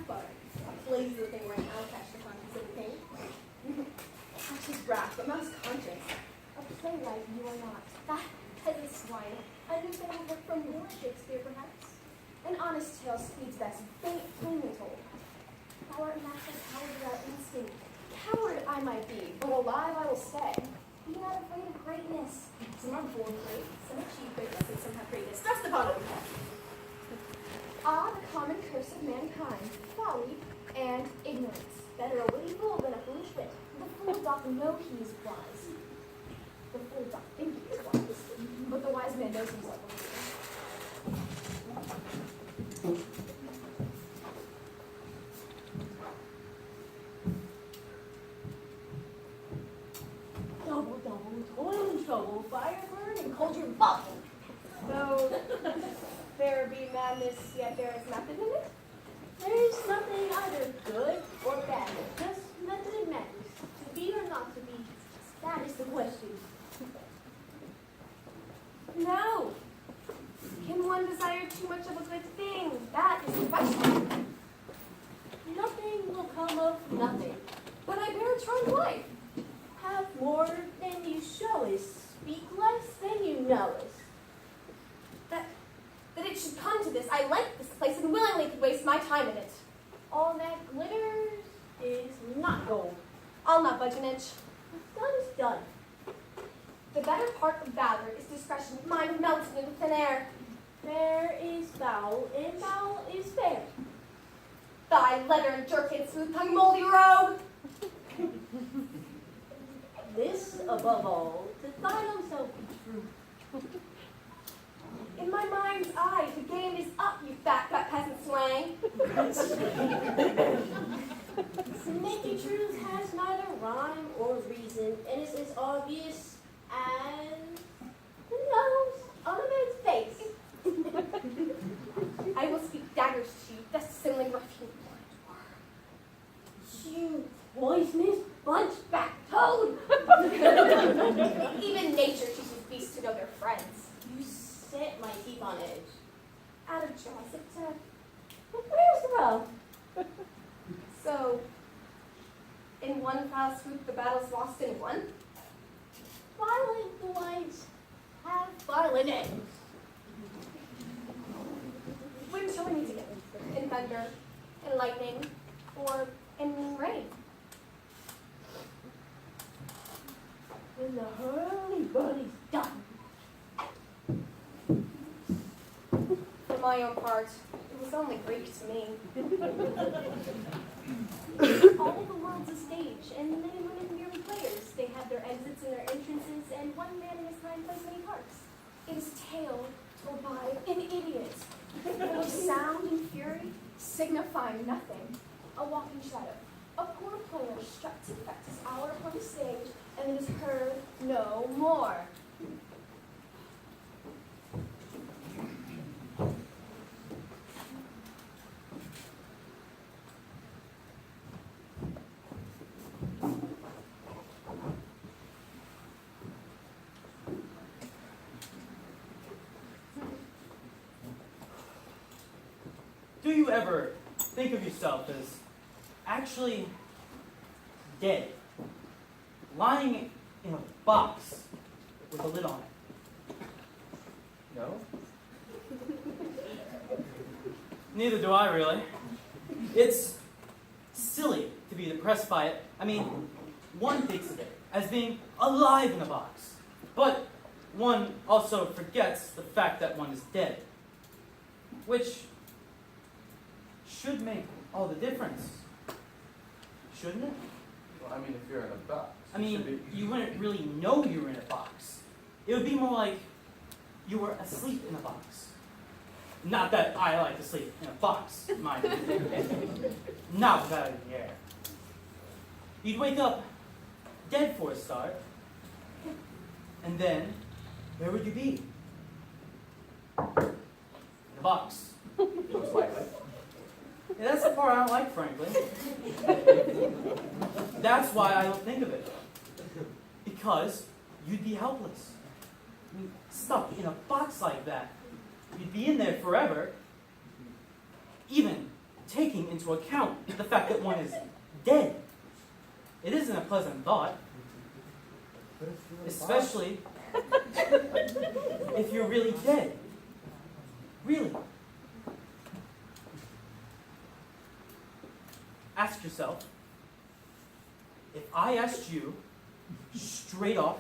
but a lazy thing right now, catch the conscience of the king. Catch his wrath, but not his conscience. A playwright you are not. That peasant swine. A new family work from your Shakespeare, perhaps? An honest tale speeds best, plainly told. Thou art natural coward without instinct. Coward I might be, but alive I will stay. Be not afraid of greatness. Some are born great, some achieve greatness, and some have greatness thrust upon them. Ah, the common curse of mankind, folly and ignorance. Better a witty fool than a foolish wit. The fool doth know he is wise. The fool doth think he is wise, but the wise man knows himself a fool. Double, toil and trouble, fire burn and cauldron bubble. Though there be madness, yet there is method in it. There is nothing either good or bad, just method and madness. To be or not to be, that is the question. No. Can one desire too much of a good thing? That is the question. Nothing will come of nothing, but I bear a charmed life. Have more than you show us, speak less than you know us. That it should come to this, I like this place and willingly could waste my time in it. All that glitters is not gold. I'll not budge an inch. What's done is done. The better part of valor is discretion. Mine melts into thin air. Fair is foul, and foul is fair. Thy leathern jerkin, smooth-tongued moldy rogue. This, above all, to thine own self be true. In my mind's eye, the game is up, you fat peasant swang. Snaky truth has neither rhyme or reason, and is as obvious as the nose on a man's face. I will speak daggers to you, thus assembling ruffian blood. You poisonous bunchback toad! Even nature teaches beasts to know their friends. You set my teeth on edge. Out of jaws, but where's the rub? So, in one foul swoop, the battle's lost in one? Violent delights have violent ends. When shall we meet again? In thunder, in lightning, or in rain? When the hurly-burly's done. For my own part, it was only Greek to me. All the world's a stage, and men and women merely players. They have their exits and their entrances, and one man in his time plays many parts. It is tale told by an idiot, full of sound and fury, signifying nothing. A walking shadow, a poor player struck to effect his hour upon the stage, and it is heard no more. Do you ever think of yourself as actually dead, lying in a box with a lid on it? No? Neither do I, really. It's silly to be depressed by it. I mean, one thinks of it as being alive in a box, but one also forgets the fact that one is dead, which should make all the difference, shouldn't it? Well, I mean, if you're in a box. I mean, you wouldn't really know you were in a box. It would be more like you were asleep in a box. Not that I like to sleep in a box, mind you. Not without in the air. You'd wake up dead for a start, and then where would you be? In a box. Most likely. And that's the part I don't like, frankly. That's why I don't think of it. Because you'd be helpless. I mean, stuck in a box like that. You'd be in there forever. Even taking into account the fact that one is dead. It isn't a pleasant thought, especially if you're really dead. Really. Ask yourself, if I asked you straight off,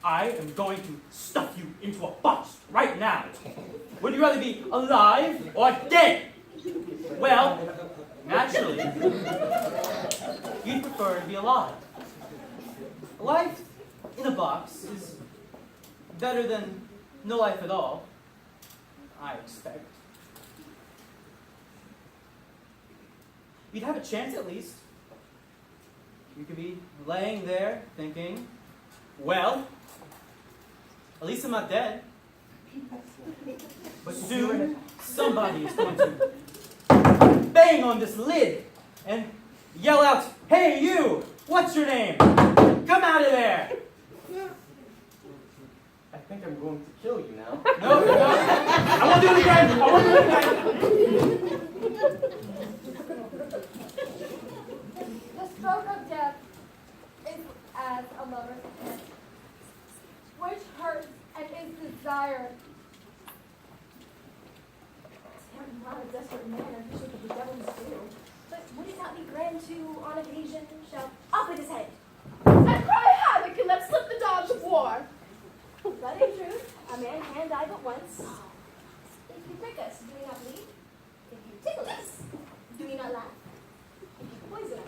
I am going to stuff you into a box right now. Would you rather be alive or dead? Well, naturally, you'd prefer to be alive. Life in a box is better than no life at all, I expect. You'd have a chance at least. You could be laying there thinking, well, at least I'm not dead. But soon, somebody is going to bang on this lid and yell out, hey you, what's your name? Come out of there! I think I'm going to kill you now. No, no, I won't do it again! I won't do it again! The stroke of death is as a lover's kiss, which hurts and is desired. I'm not a desperate man, I'm bishop of the devil's due. But would it not be grand to, on occasion, shout, off with his head, and cry havoc and let slip the dogs of war? But in truth, a man can die but once. If you prick us, do we not bleed? If you tickle us, do we not laugh? If you poison us,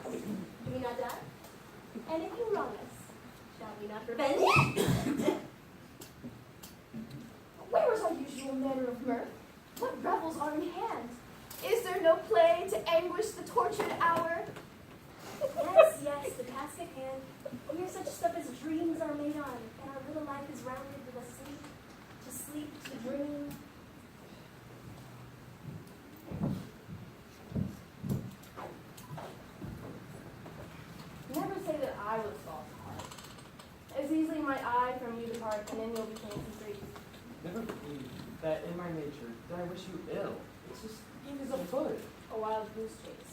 do we not die? And if you wrong us, shall we not revenge? Where is our usual manner of mirth? What revels are in hand? Is there no play to anguish the tortured hour? Yes, yes, the task at hand. Here such stuff as dreams are made on, and our little life is rounded with a sleep, to dream. Never say that I was false heart. As easily might I from you depart, and then you'll be painful grief. Never believe that in my nature that I wish you ill. It's just game is absurd. A wild goose chase.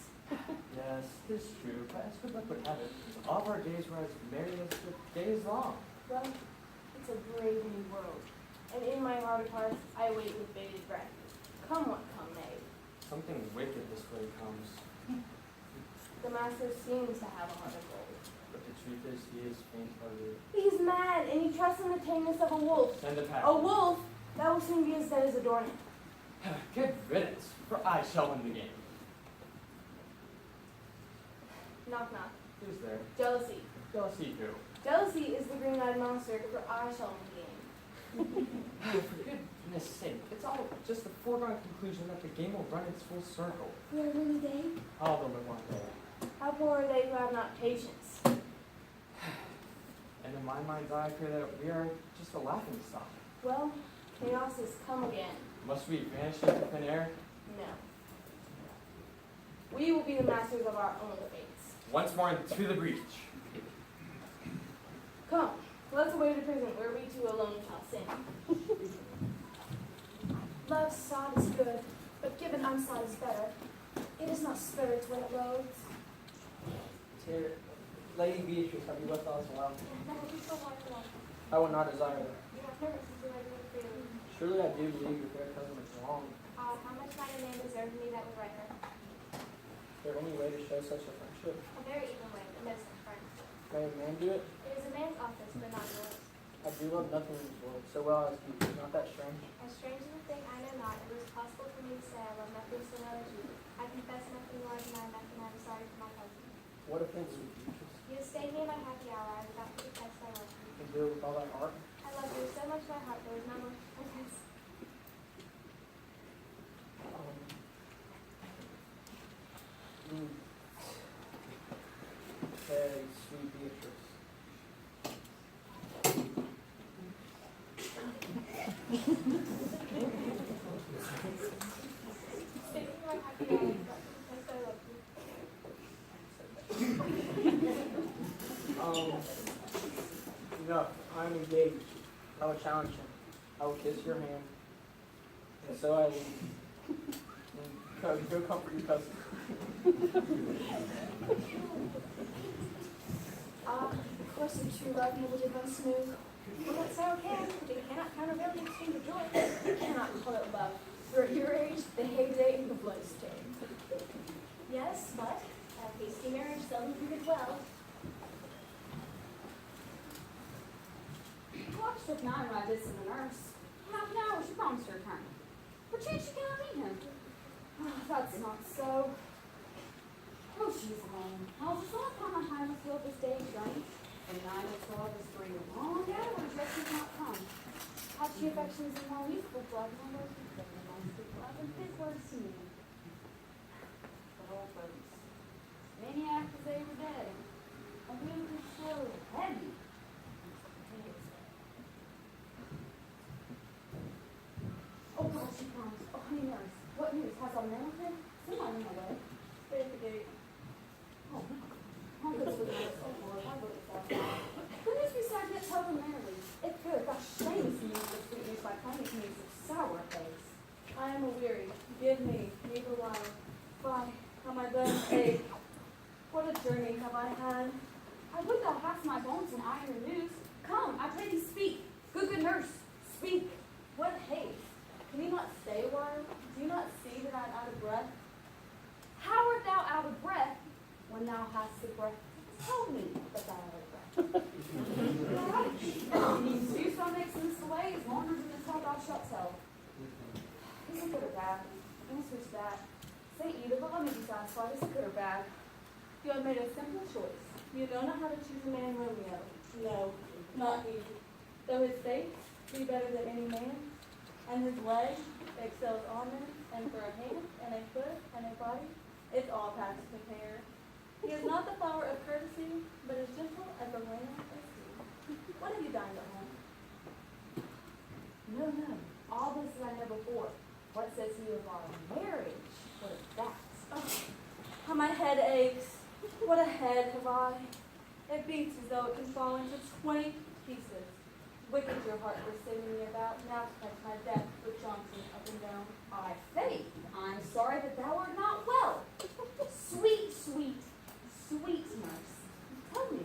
Yes, it's true, but as good luck would have it, all of our days were as merry as the days long. Well, it's a brave new world, and in my heart of hearts, I wait with bated breath. Come what come may. Something wicked this way comes, The master seems to have a heart of gold. but the truth is he is faint-hearted. He's mad, and he trusts in the tameness of a wolf. Send a pack. A wolf that will soon be as dead as a doornail. Good riddance, for I shall win the game. Knock knock. Who's there? Jealousy. Jealousy who? Jealousy is the green-eyed monster, for I shall win the game. For goodness sake, it's all just a foregone conclusion that the game will run its full circle. Will it really day? All of them in one day. How poor are they who have not patience? And in my mind's eye, I fear that we are just a laughing stock. Well, chaos has come again. Must we vanish into thin air? No. We will be the masters of our own fates. Once more into the breach. Come, let's away to prison, where we two alone shall sin. Love sought is good, but given unsought is better. It is not spirits when it loads. Here, Lady Beatrice, have you left us alone? That will be so wonderful. I will not desire that. You have never since you do it freely. Surely I do believe your fair cousin is wrong. How much might a man deserve me that would write her? Is there any way to show such a friendship? A very even way, the medicine friend. May a man do it? It is a man's office, but not yours. I do love nothing in this world so well as you. Is not that strange? As strange as a thing I know not, it was possible for me to say I love nothing so well as you. I confess nothing more than I nothing I am sorry for my cousin. What offense, sweet Beatrice? You have stayed me in my happy hour, I forgot to confess I love you. You can do it with all thy heart? I love you so much my heart, there is none more intense. Okay, sweet Beatrice. Stayed me in my happy hour, I forgot to confess I love you. Enough. I am engaged. I will challenge him. I will kiss your hand. And so I leave. Go comfort your cousin. Of course, a true love never did run smooth. Well, that sorrow can, but it cannot countervail the exchange of joy. You cannot call it love. For at your age, the heyday and the bloodstain. Yes, but a hasty marriage seldom ended well. Watch took 9 when I did some the nurse. Half an hour she promised to return. Perchance she cannot meet him. That's not so. Oh, she's home. I was thought upon my highness will this day's journey. And 9 or 12 is 3 long hours yet she's not come. Had she affections in my youthful blood, my words would fit the most of love and his words to me. But old folks, many after they were dead, a wind was so heavy. Oh, God, she promised. Oh, honey nurse, what news? Has our man with him? Someone in the way. Stay at the gate. Oh, how good for the nurse. Oh, Lord, I would have thought that. The news beside that tell them merrily. It's good. Thou shames me with the sweet news by finding me so sour a face. I am aweary. Give me neither while. Why, how my bones ache. What a journey have I had. I would thou hast my bones and I your news. Come, I pray thee speak. Good nurse, speak. What haste? Can you not stay a while? Do you not see that I am out of breath? How art thou out of breath when thou hast the breath? Tell me that thou art out of breath. Do so makes this the way, as long as in this health thou shalt tell. Is it good or bad? Answer's bad. Say either, but let me be satisfied. Is it good or bad? You have made a simple choice. You know not how to choose a man, Romeo. No, not he. Though his face be better than any man, and his leg excels all men, and for a hand, and a foot, and a body, it's all past compare. He is not the flower of courtesy, but as gentle as a lamb is he. When have you dined at home? No. All this I know before. What says he of our marriage? What is that? Oh, how my head aches. What a head have I. It beats as though it can fall into 20 pieces. Wicked your heart for sending me about, now to catch my death with Johnson up and down. I faith, I'm sorry that thou art not well. Sweet nurse. Tell me,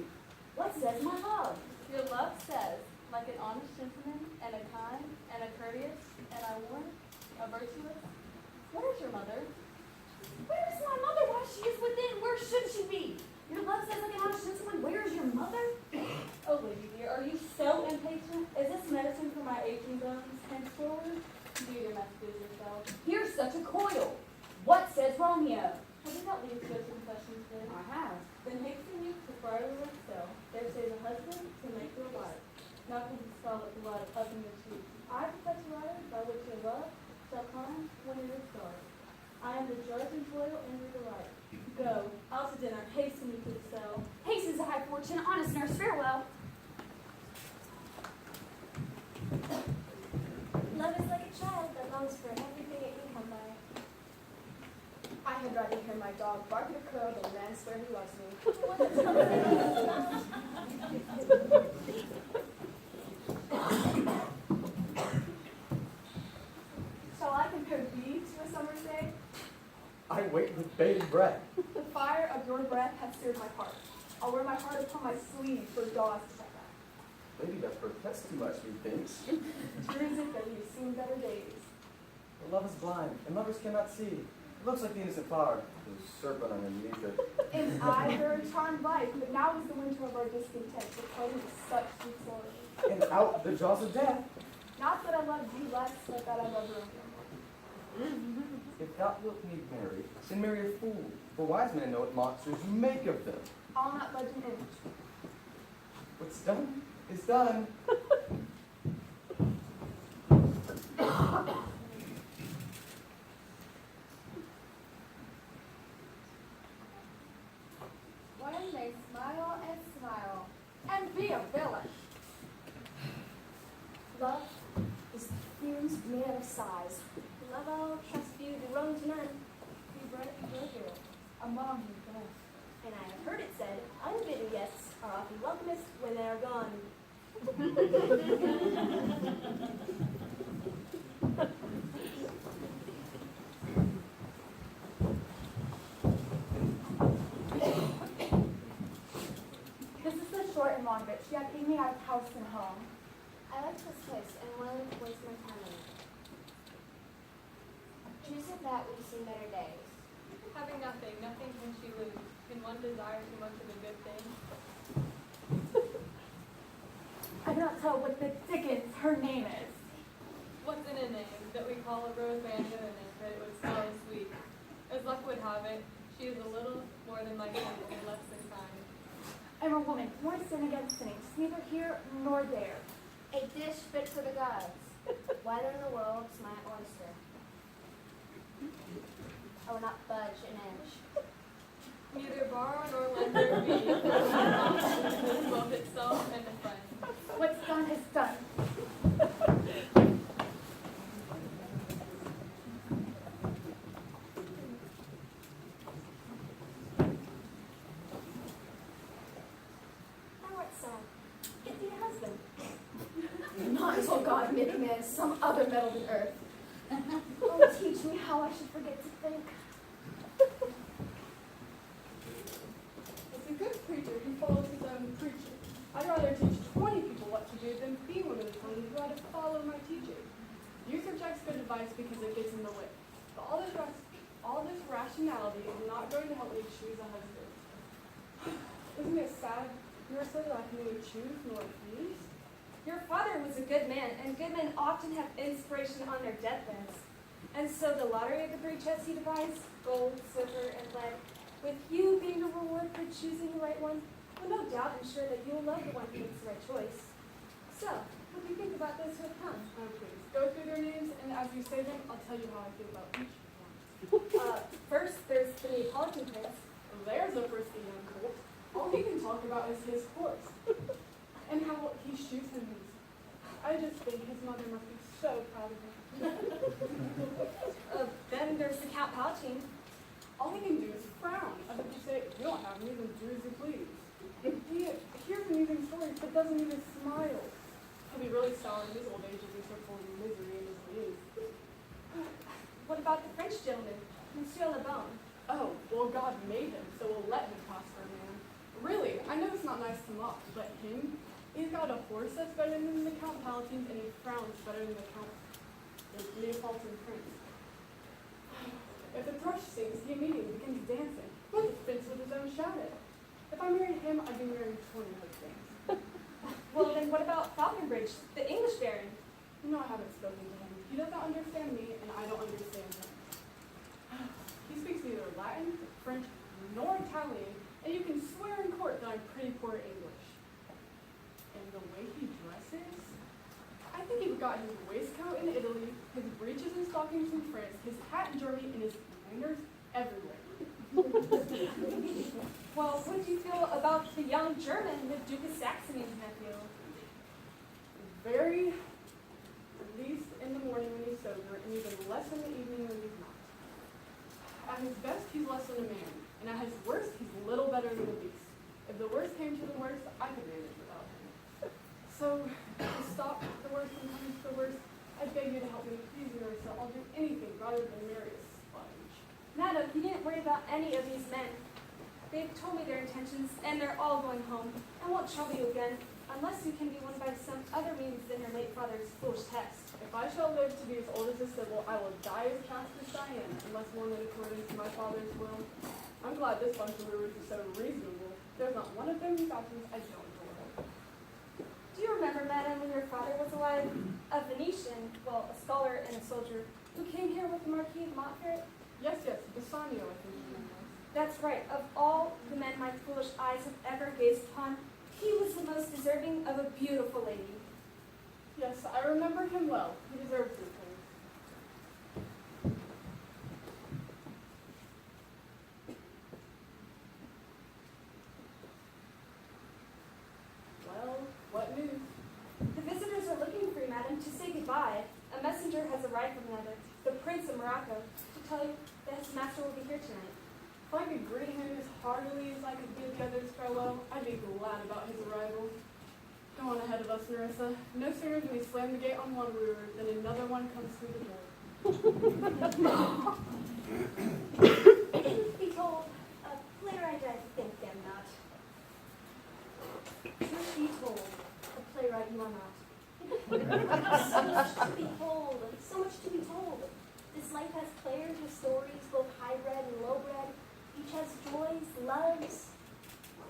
what says my love? Your love says, like an honest gentleman, and a kind, and a courteous, and I warn, a virtuous. Where is your mother? Where is my mother? Why, she is within. Where should she be? Your love says like an honest gentleman. Where is your mother? Oh, lady dear, are you so impatient? Is this medicine for my aching bones? Henceforward, do your messages yourself. Here's such a coil. What says Romeo? Have you not leave to go to confessions then? I have. Then hasten you to Friarwood cell. There stays a husband to make your wife. Not with the scarlet blood up in your cheeks. I profess a right by which your love shall come when it is dark. I am the judge and toil and your delight. Go, out to dinner, hasten you to the cell. Haste is a high fortune. Honest nurse, farewell. Love is like a child that longs for everything it can come by. I had rather hear my dog bark at a crow than a man swear he loves me. Shall I compare thee to a summer's day? I wait with bated breath. The fire of your breath hath stirred my heart. I'll wear my heart upon my sleeve for dogs to check out. Lady doth protest too much, methinks. True is it that you've seen better days. The love is blind, and lovers cannot see. It looks like the innocent flower. There's a serpent underneath it. And I her charmed life, but now is the winter of our discontent, because of such sweet sorrow. And out the jaws of death. Not that I love thee less, but that I love Romeo more. If thou wilt me marry, then marry a fool. For wise men know what monsters you make of them. I'll not budge an inch. What's done is done. One may smile and smile, and be a villain. Love is fumes made out of sighs. Love all trust you to roam to none. Be bright and here, among you both. And I have heard it said, unbidden guests are often welcomest when they are gone. have house and home. I like this place and willing to waste my time in it. Choosing that we've seen better days. Having nothing can she lose. Can one desire too much of a good thing? I cannot tell what the dickens her name is. What's in a name that we call a rose by any other name that it would smell as sweet? As luck would have it, she is a little more than my kind and less than kind. I'm a woman, more sin against sinning, neither here nor there. A dish fit for the gods. What in the world's my oyster? I will not budge an inch. Neither borrow nor lend her be. Both itself and a friend. What's done is done. Thou art sad. Get thee a husband. Not until God make man some other metal than earth. Oh, teach me how I should forget to think. As a good preacher, he follows his own preaching. I'd rather teach 20 people what to do than be one of the 20 who had to follow my teaching. Youth rejects good advice because it gets in the way. But all this rationality is not going to help me choose a husband. Isn't it sad, Marissa, that I can neither choose nor refuse? Your father was a good man, and good men often have inspiration on their deathbeds. And so the lottery of the three chests he devised, gold, silver, and lead, with you being a reward for choosing the right one, will no doubt ensure that you will love the one who makes the right choice. So, what do you think about those who have come? Oh, please, go through their names, and as you say them, I'll tell you how I feel about each one. First, there's the Neapolitan prince. There's a frisky young colt. All he can talk about is his horse. And how he shoots him. I just think his mother must be so proud of him. Then there's the Count Palatine. All he can do is frown. As if to say, you don't have me, then do as you please. He hears amusing stories, but doesn't even smile. He'll be really sour in his old age if he's so full of misery and disease. What about the French gentleman, Monsieur Le Bon? Oh, well, God made him, so we'll let him pass for a man. Really, I know it's not nice to mock, but him, he's got a horse that's better than the Count Palatine, and he frowns better than the Neapolitan prince. If the thrush sings, he immediately begins dancing. He fits with his own shadow. If I married him, I'd be marrying 20 husbands. Well, then what about Falconbridge, the English baron? No, I haven't spoken to him. He doesn't understand me, and I don't understand him. He speaks neither Latin, French, nor Italian, and you can swear in court that I'm pretty poor English. And the way he dresses, I think he got his waistcoat in Italy, his breeches and stockings in France, his hat in Germany, and his manners everywhere. Well, what do you feel about the young German, the Duke of Saxony's nephew? Very, at least in the morning when he's sober, and even less in the evening when he's not. At his best, he's less than a man, and at his worst, he's little better than a beast. If the worst came to the worst, I could manage without him. So, to stop the worst from coming to the worst, I beg you to help me. Please, Marissa, I'll do anything rather than marry a sponge. Madam, you needn't worry about any of these men. They've told me their intentions, and they're all going home, and won't trouble you again, unless you can be won by some other means than your late father's foolish test. If I shall live to be as old as a Sybil, I will die as fast as Diana, unless one in accordance to my father's will. I'm glad this bunch of rulers is so reasonable. There's not one of them whose actions I don't adore. Do you remember, madam, when your father was alive, a Venetian, well, a scholar and a soldier, who came here with the Marquis of Montferrat? Yes, Bassanio, I think his name was. That's right. Of all the men my foolish eyes have ever gazed upon, he was the most deserving of a beautiful lady. Yes, I remember him well. He deserves these things. Well, what news? The visitors are looking for you, madam, to say goodbye. A messenger has arrived from another, the Prince of Morocco, to tell you that his master will be here tonight. If I could greet him as heartily as I could bid the others farewell, I'd be glad about his arrival. Go on ahead of us, Marissa. No sooner do we slam the gate on one wooer than another one comes through the door. Be told, later I think them not. Truth be told, a playwright you are not. So much to behold, so much to be told. This life has players with stories, both high-bred and low-bred. Each has joys, loves,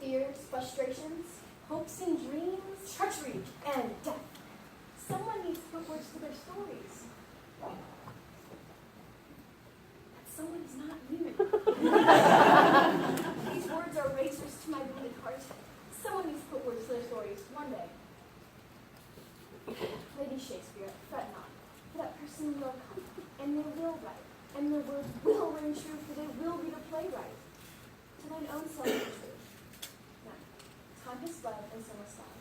fears, frustrations, hopes and dreams, treachery, and death. Someone needs to put words to their stories. That someone is not you. These words are razors to my wounded heart. Someone needs to put words to their stories one day. Lady Shakespeare, fret not, for that person will come, and they will write, and their words will ring true, for they will be the playwright. To thine own self be true. Now, time has fled, and so must I.